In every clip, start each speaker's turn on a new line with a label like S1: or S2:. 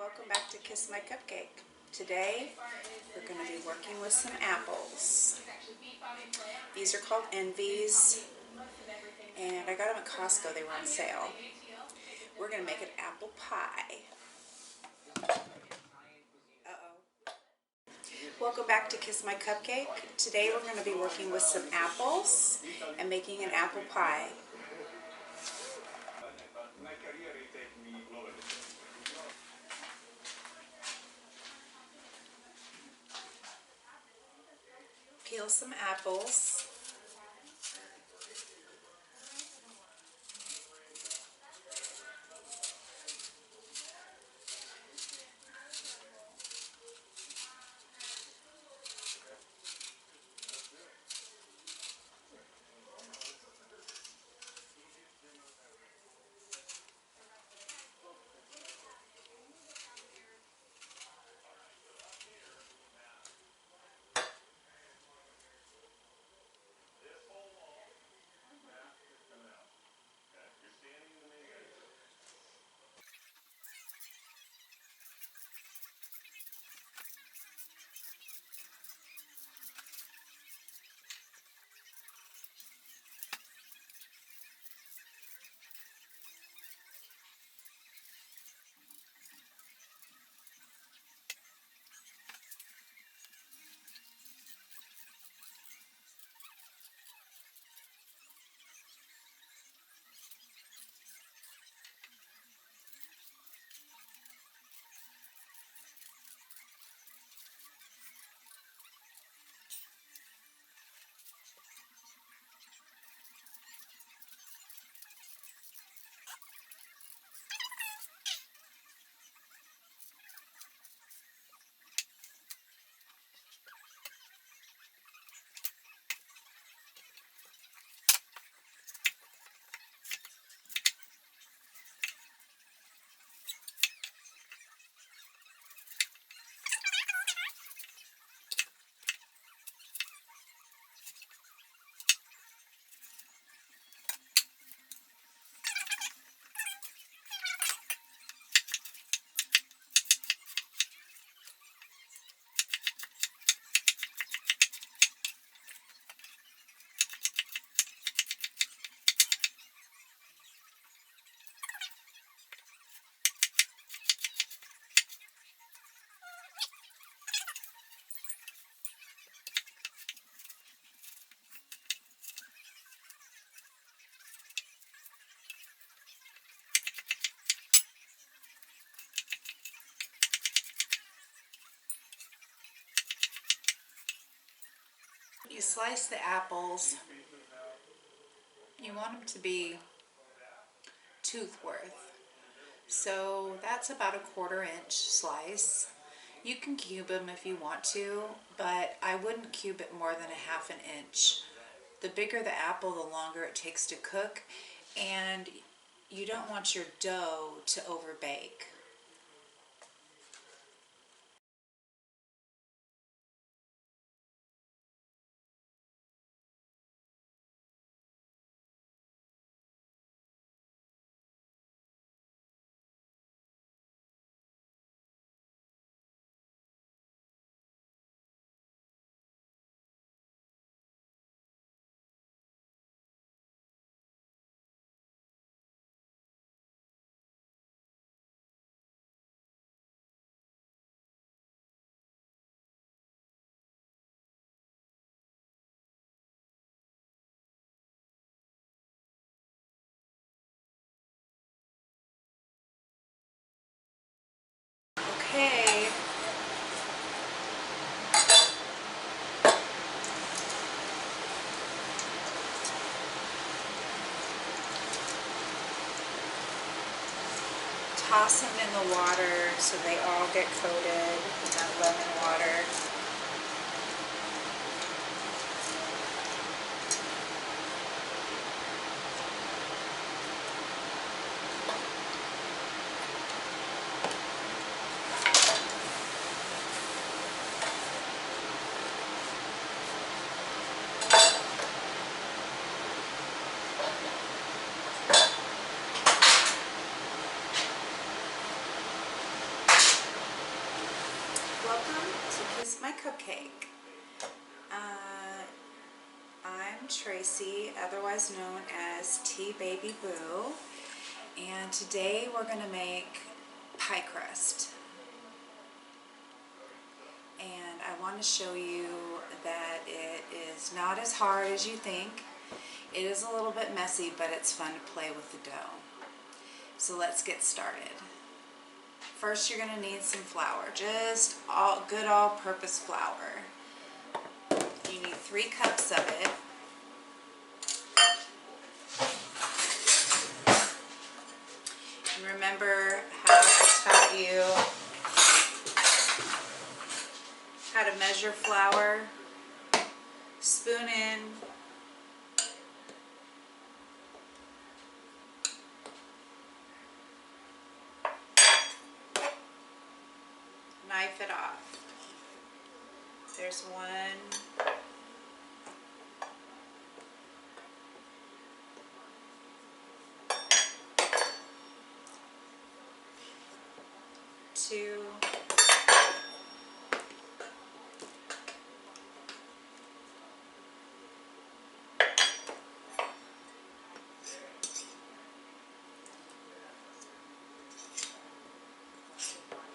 S1: Welcome back to Kiss My Cupcake. Today we're going to be working with some apples. These are called Envies and I got them at Costco. They were on sale. We're going to make an apple pie. Welcome back to Kiss My Cupcake. Today we're going to be working with some apples and making an apple pie. Peel some apples. You slice the apples. You want them to be tooth worth. So that's about a 1/4 inch slice. You can cube them if you want to, but I wouldn't cube it more than a 1/2 inch. The bigger the apple, the longer it takes to cook, and you don't want your dough to overbake. Okay. Toss them in the water so they all get coated in that lemon water. is my cupcake. I'm Tracy, otherwise known as Tea Baby Boo, and today we're going to make pie crust. And I want to show you that it is not as hard as you think. It is a little bit messy, but it's fun to play with the dough. So let's get started. First, you're going to need some flour, just good all-purpose flour. You need 3 cups of it. And remember how I taught you how to measure flour? Spoon in, knife it off. There's 1, 2,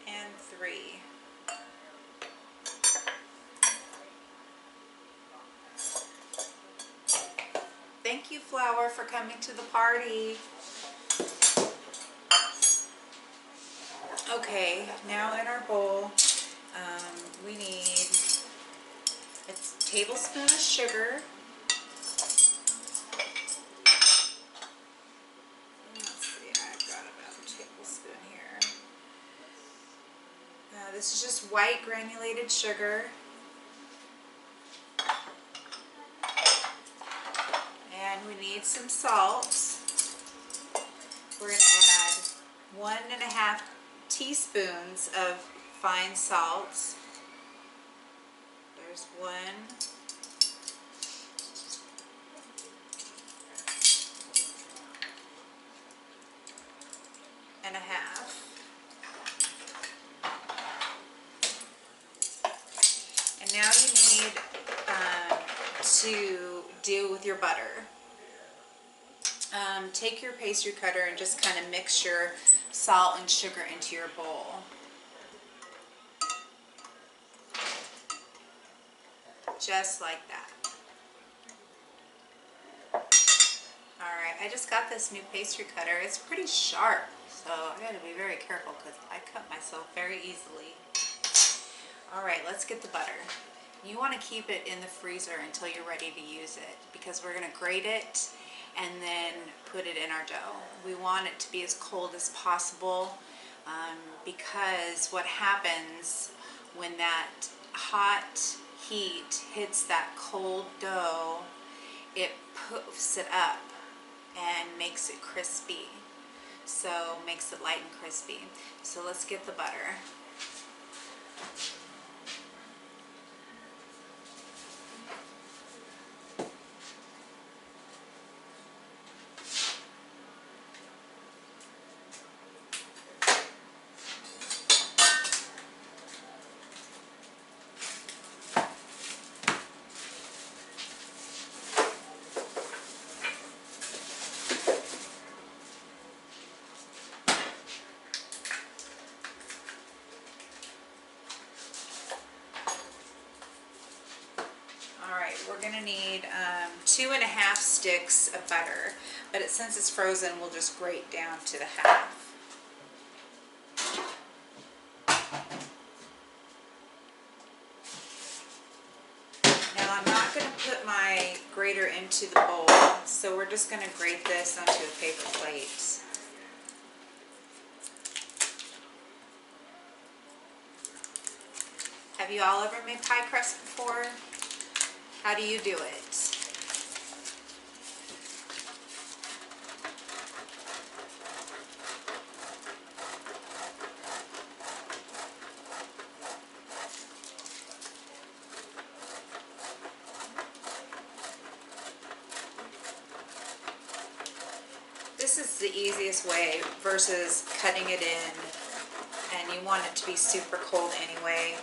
S1: and 3. Thank you, flour, for coming to the party. Okay, now in our bowl, we need a tablespoon of sugar. Let's see, I've got about a tablespoon here. This is just white granulated sugar. And we need some salt. We're going to add 1½ teaspoons of fine salt. There's 1. And a half. And now you need to deal with your butter. Take your pastry cutter and just kind of mix your salt and sugar into your bowl. Just like that. Alright, I just got this new pastry cutter. It's pretty sharp, so I gotta be very careful because I cut myself very easily. Alright, let's get the butter. You want to keep it in the freezer until you're ready to use it because we're going to grate it and then put it in our dough. We want it to be as cold as possible because what happens when that hot heat hits that cold dough, it puffs it up and makes it crispy. So makes it light and crispy. So let's get the butter. We're going to need 2½ sticks of butter, but since it's frozen, we'll just grate down to the half. Now I'm not going to put my grater into the bowl, so we're just going to grate this onto a paper plate. Have you all ever made pie crust before? How do you do it? This is the easiest way versus cutting it in, and you want it to be super cold anyway.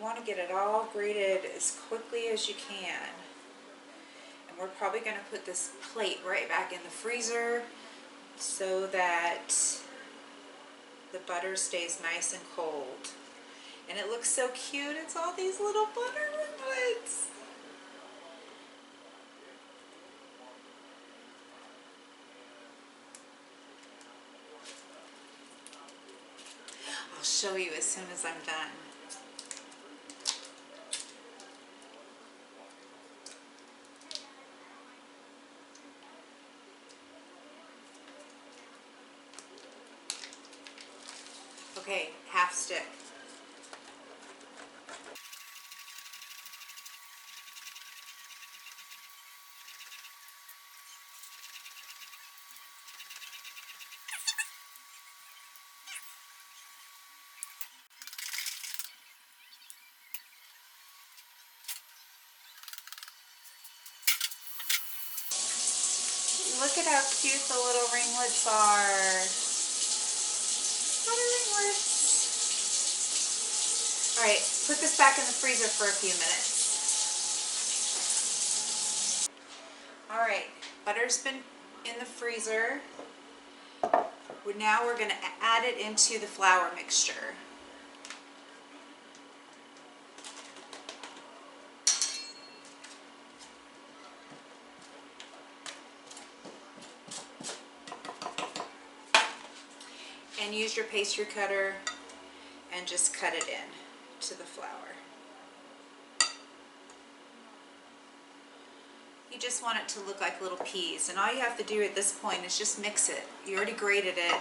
S1: want to get it all grated as quickly as you can. And we're probably going to put this plate right back in the freezer so that the butter stays nice and cold. And it looks so cute. It's all these little butter ringlets. I'll show you as soon as I'm done. Okay, half stick. Look at how cute the little ringlets are. Butter ringlets. Alright, put this back in the freezer for a few minutes. Alright, butter's been in the freezer. Now we're going to add it into the flour mixture. And use your pastry cutter and just cut it in to the flour. You just want it to look like little peas, and all you have to do at this point is just mix it. You already grated it.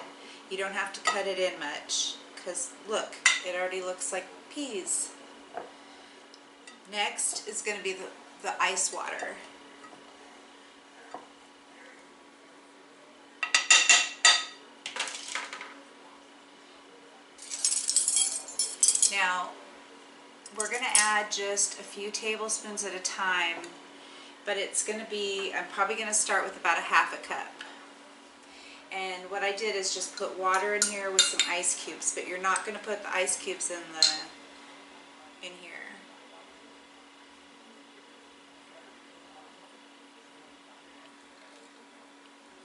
S1: You don't have to cut it in much because look, it already looks like peas. Next is going to be the ice water. Now, we're going to add just a few tablespoons at a time, but it's going to be, I'm probably going to start with about a half a cup. And what I did is just put water in here with some ice cubes, but you're not going to put the ice cubes in here.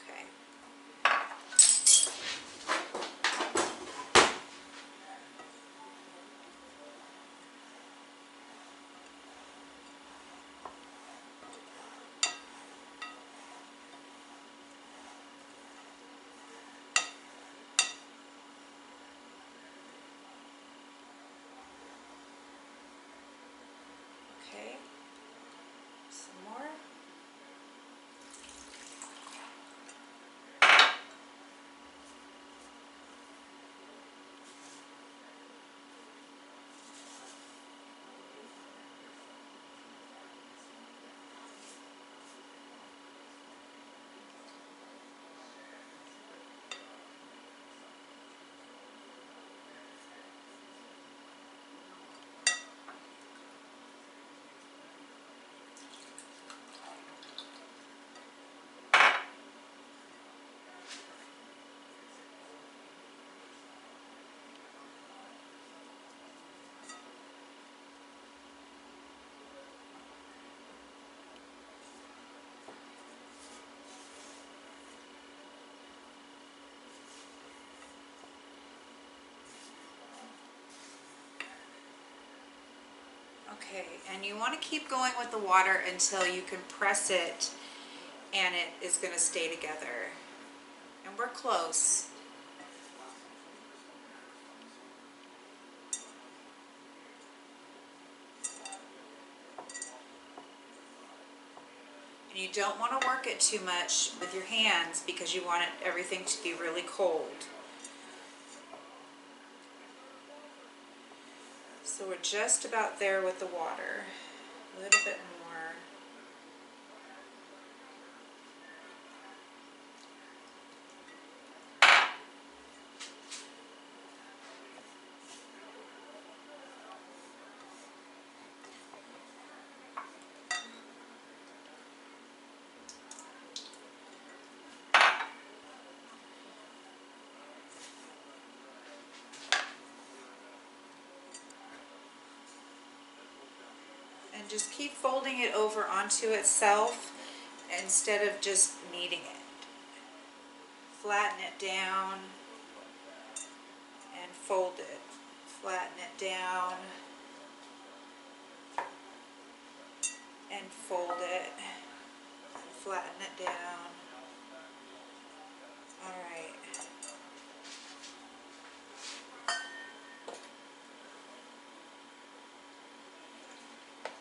S1: Okay. Okay, some more. Okay, and you want to keep going with the water until you can press it and it is going to stay together. And we're close. And you don't want to work it too much with your hands because you want everything to be really cold. So we're just about there with the water. A little bit more. And just keep folding it over onto itself instead of just kneading it. Flatten it down and fold it. Flatten it down and fold it. Flatten it down. Alright.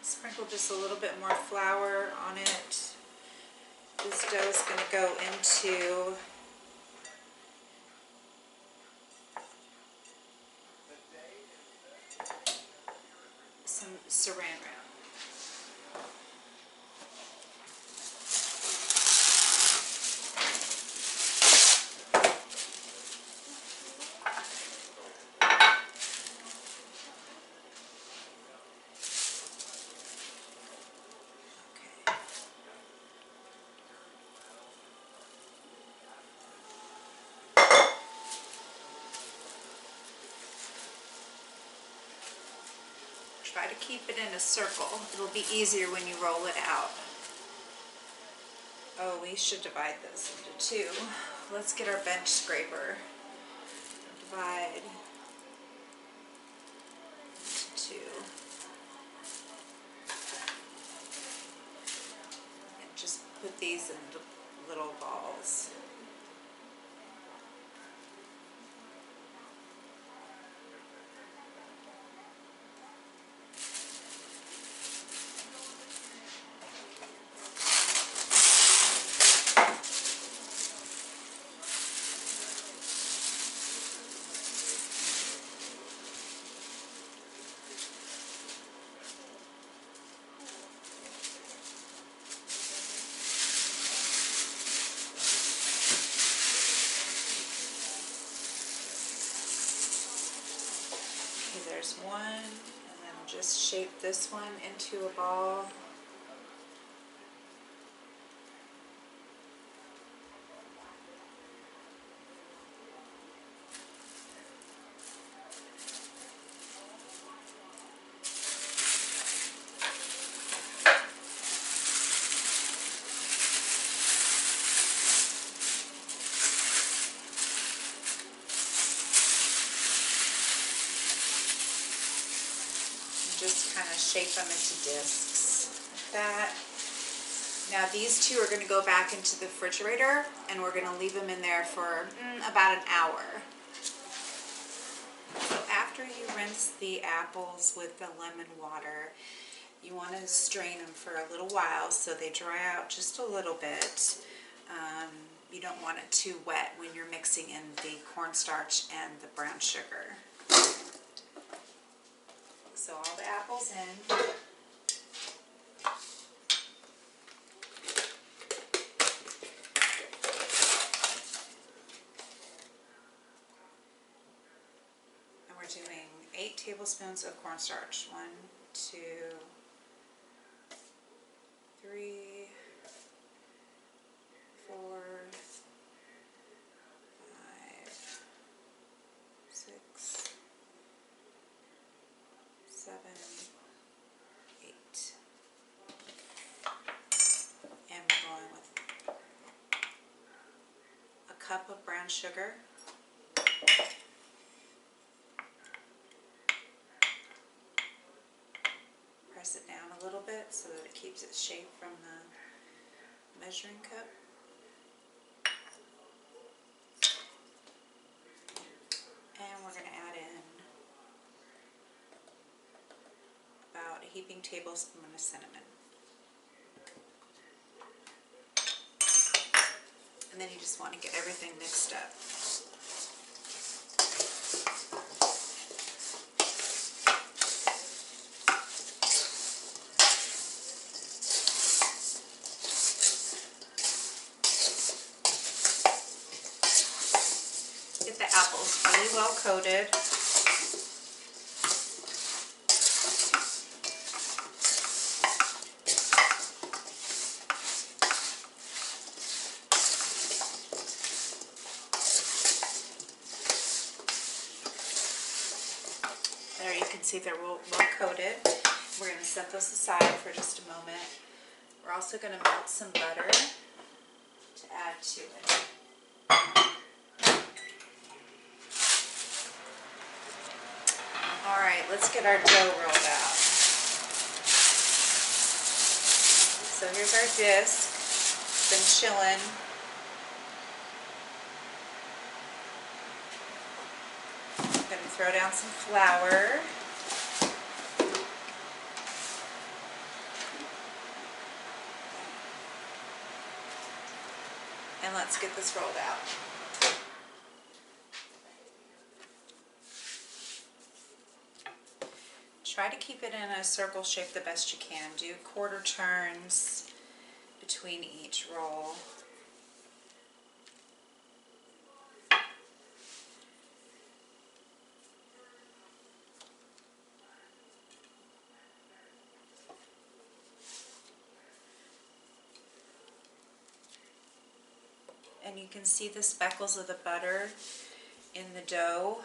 S1: Sprinkle just a little bit more flour on it. This dough is going to go into some saran wrap. Try to keep it in a circle. It'll be easier when you roll it out. Oh, we should divide this into two. Let's get our bench scraper. Divide into two. And just put these into little balls. There's one, and then just shape this one into a ball. Just kind of shape them into discs like that. Now these two are going to go back into the refrigerator, and we're going to leave them in there for about an hour. So after you rinse the apples with the lemon water, you want to strain them for a little while so they dry out just a little bit. You don't want it too wet when you're mixing in the cornstarch and the brown sugar. So all the apples in. And we're doing 8 tablespoons of cornstarch. 1, 2, 3, 4, 5, 6, 7, 8. And we're going with a cup of brown sugar. Press it down a little bit so that it keeps its shape from the measuring cup. And we're going to add in about a heaping tablespoon of cinnamon. And then you just want to get everything mixed up. Get the apples really well coated. There, you can see they're well coated. We're going to set those aside for just a moment. We're also going to melt some butter to add to it. Alright, let's get our dough rolled out. So here's our disc. It's been chilling. I'm going to throw down some flour. And let's get this rolled out. Try to keep it in a circle shape the best you can. Do quarter turns between each roll. And you can see the speckles of the butter in the dough,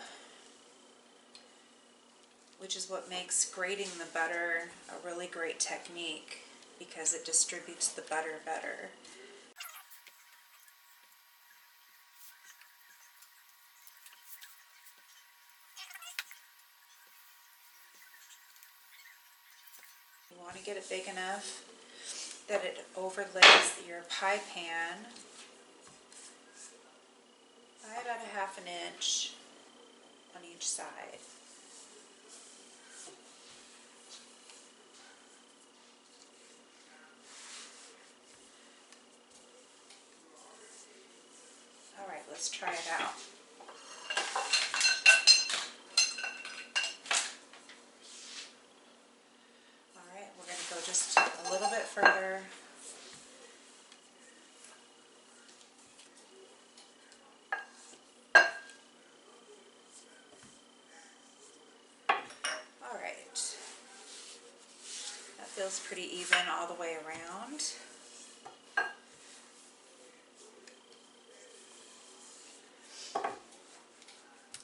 S1: which is what makes grating the butter a really great technique, because it distributes the butter better. You want to get it big enough that it overlays your pie pan by about a ½ inch on each side. Alright, let's try it out. Alright, we're going to go just a little bit further. Alright, that feels pretty even all the way around.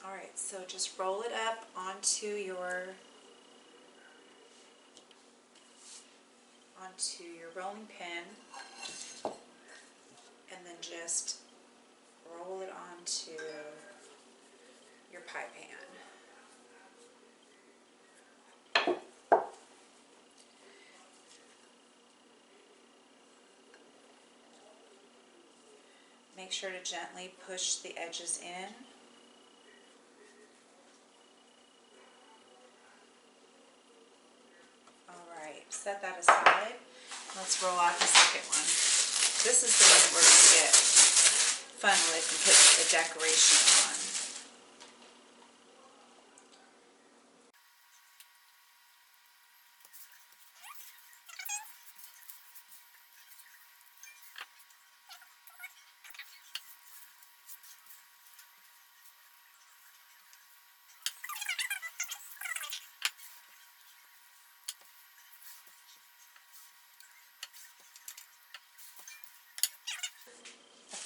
S1: Alright, so just roll it up onto your rolling pin, and then just roll it onto your pie pan. Make sure to gently push the edges in. Alright, set that aside. Let's roll out the second one. This is the one we're going to get fun with and put a decoration on.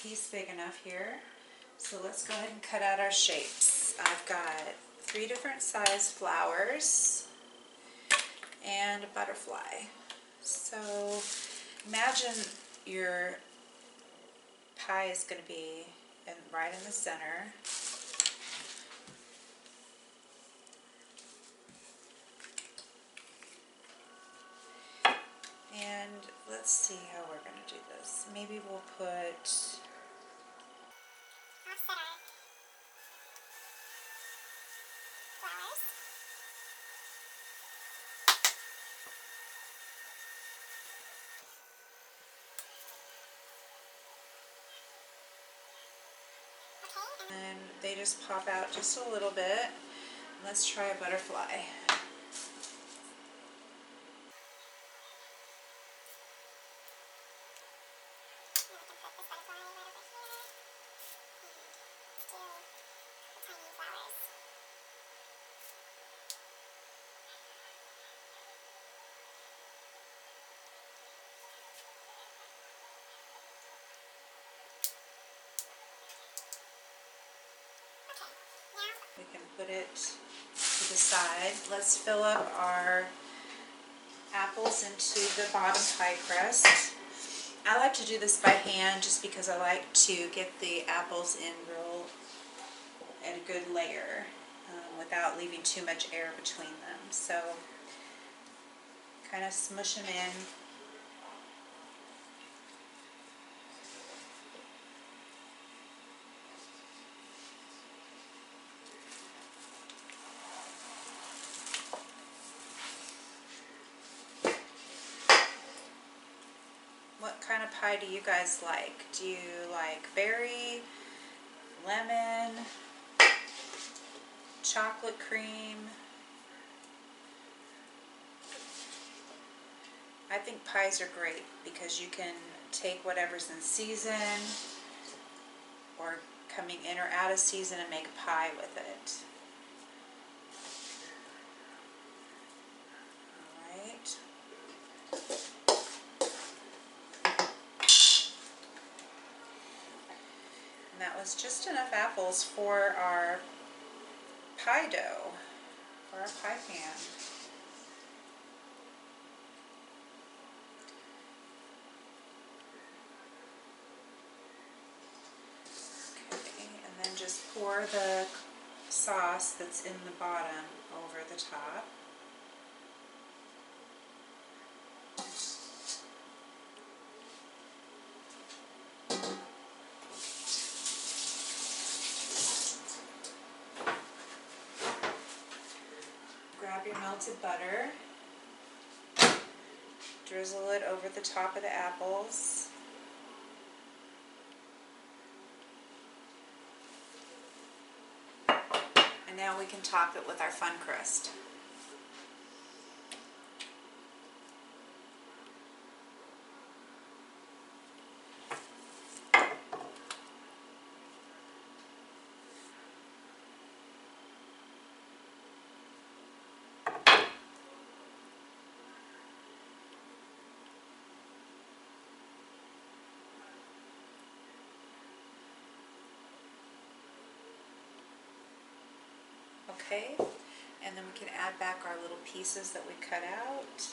S1: Piece big enough here, so let's go ahead and cut out our shapes. I've got 3 different size flowers and a butterfly. So imagine your pie is going to be right in the center. And let's see how we're going to do this. Maybe we'll put and they just pop out just a little bit. Let's try a butterfly. We can put it to the side. Let's fill up our apples into the bottom pie crust. I like to do this by hand just because I like to get the apples in a good layer without leaving too much air between them. So kind of smush them in. What kind of pie do you guys like? Do you like berry, lemon, chocolate cream? I think pies are great because you can take whatever's in season or coming in or out of season and make a pie with it. Alright. And that was just enough apples for our pie dough, for our pie pan. And then just pour the sauce that's in the bottom over the top. Grab your melted butter, drizzle it over the top of the apples. And now we can top it with our fun crust. Okay, and then we can add back our little pieces that we cut out.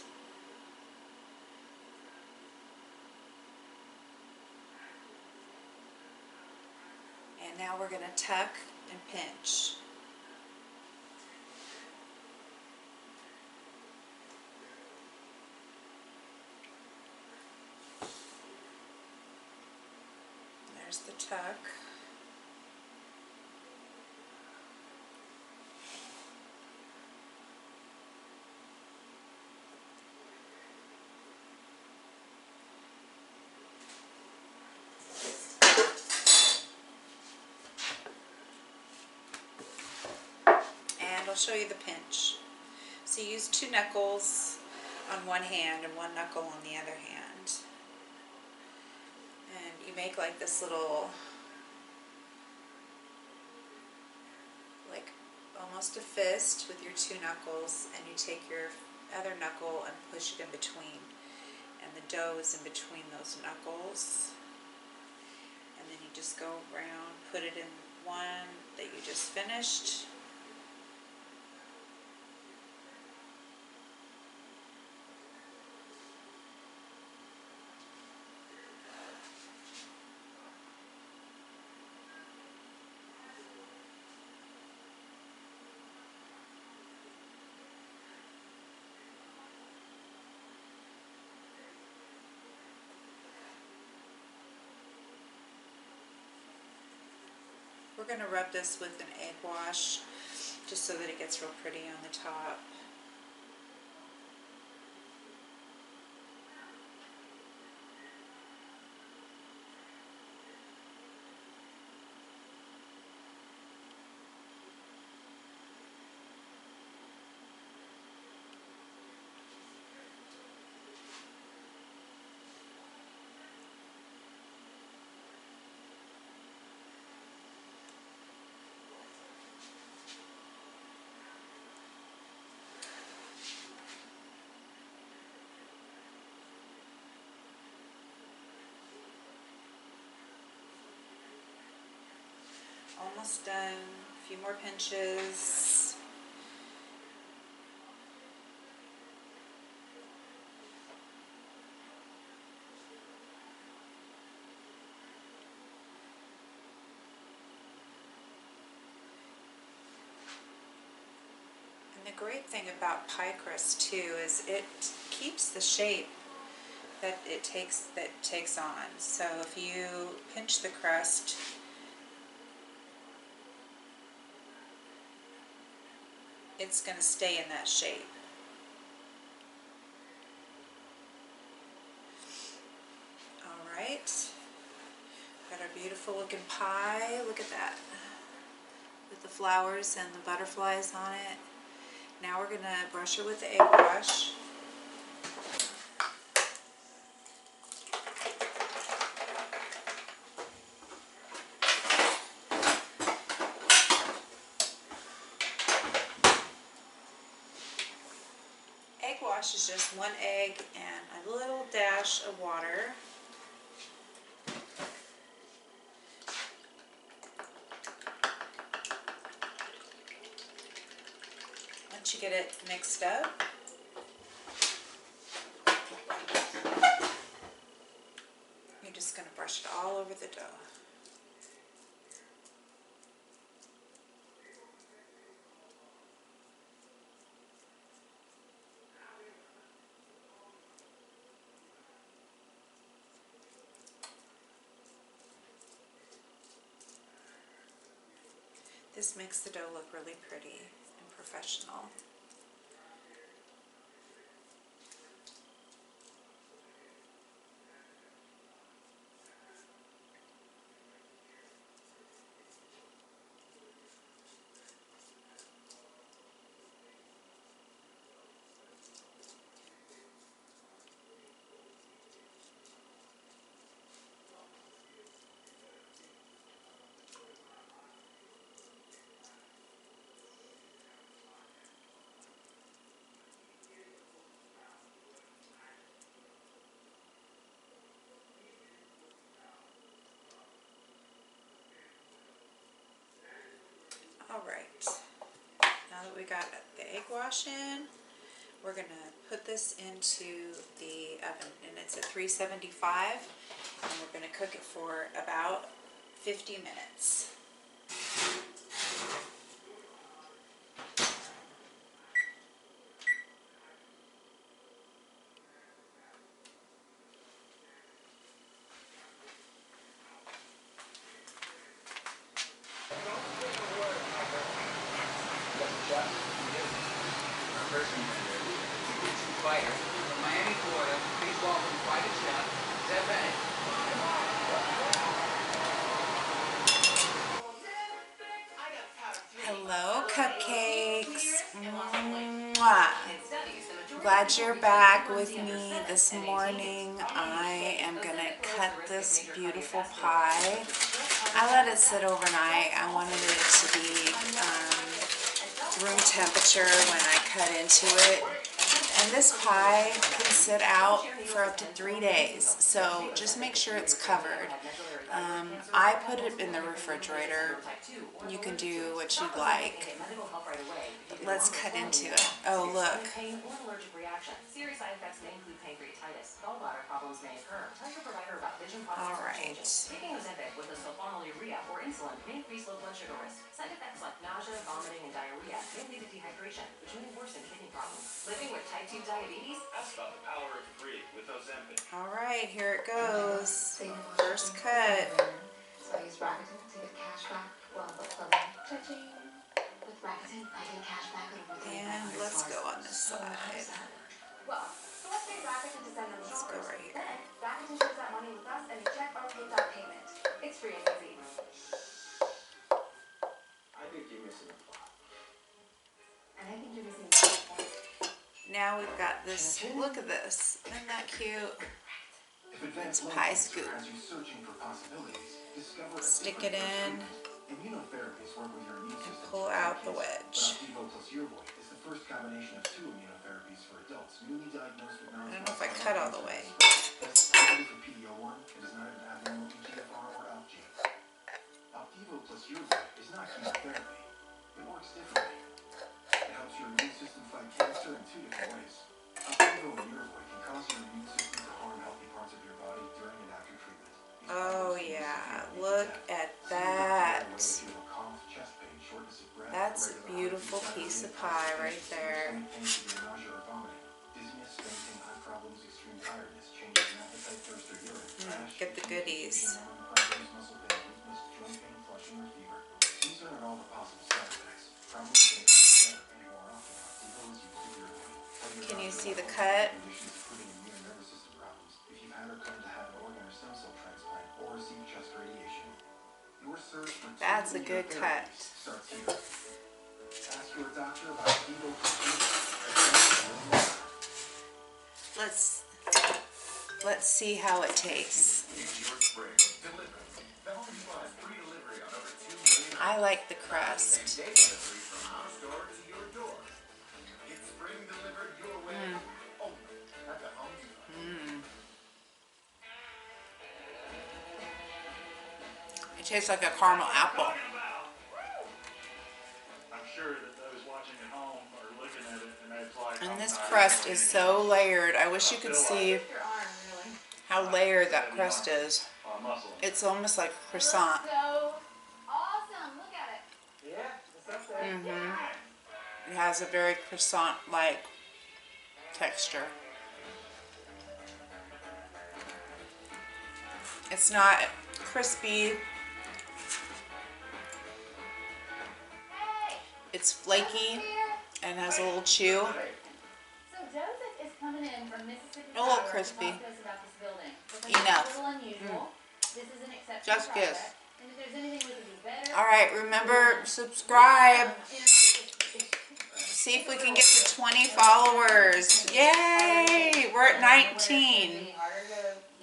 S1: And now we're going to tuck and pinch. There's the tuck. I'll show you the pinch. So you use 2 knuckles on one hand and 1 knuckle on the other hand. And you make like this little, like almost a fist with your 2 knuckles, and you take your other knuckle and push it in between. And the dough is in between those knuckles. And then you just go around, put it in one that you just finished. We're going to rub this with an egg wash just so that it gets real pretty on the top. Almost done. A few more pinches. And the great thing about pie crust too is it keeps the shape that it takes on. So if you pinch the crust, it's going to stay in that shape. All right, got our beautiful looking pie. Look at that, with the flowers and the butterflies on it. Now we're going to brush it with the egg wash. Egg wash is just 1 egg and a little dash of water. Once you get it mixed up, you're just going to brush it all over the dough. This makes the dough look really pretty and professional. Alright, now that we got the egg wash in, we're going to put this into the oven, and it's at 375, and we're going to cook it for about 50 minutes. Hello, cupcakes. Mwah. Glad you're back with me this morning. I am going to cut this beautiful pie. I let it sit overnight. I wanted it to be room temperature when I cut into it. And this pie can sit out for up to 3 days, so just make sure it's covered. I put it in the refrigerator. You can do what you'd like. But let's cut into it. Oh, look. All right. All right, here it goes. First cut.
S2: So I use Rakuten to get cash back while the clubbing. Cha-ching. With Rakuten, I get cash back over
S1: And let's go on this side.
S2: Well, so let's say Rakuten to send them the
S1: Let's go right here.
S2: Then Rakuten shares that money with us and we check our PayPal payment. It's free and easy.
S3: I think you're missing a plot.
S2: And I think you're missing a point.
S1: Now we've got this. Look at this. Isn't that cute? It's pie scoop. Stick it in and pull out the wedge. I don't know if I cut all the way.
S4: It works differently. It helps your immune system fight cancer in 2 different ways. Optivo and Yervoy can cause your immune system to harm healthy parts of your body during and after treatment.
S1: Oh yeah, look at that. That's a beautiful piece of pie right there. Get the goodies. Can you see the cut? That's a good cut. Let's see how it tastes. I like the crust. It tastes like a caramel apple.
S5: I'm sure that those watching at home are looking at it and it's like,
S1: And this crust is so layered. I wish you could see how layered that crust is. It's almost like a croissant.
S2: So awesome. Look at it.
S3: Yeah, it's up there.
S1: It has a very croissant-like texture. It's not crispy. It's flaky and has a little chew.
S2: So Joseph is coming in from Mississippi.
S1: A little crispy.
S2: Talk to us about this building.
S1: Enough.
S2: It's a little unusual. This is an exceptional
S1: Just
S2: project.
S1: kiss.
S2: And if there's anything we can do better.
S1: All right, remember, subscribe. See if we can get to 20 followers. Yay! We're at 19.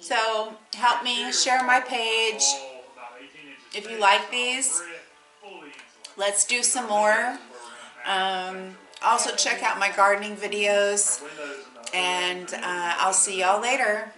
S1: So help me share my page. If you like these, let's do some more. Also check out my gardening videos, and I'll see y'all later.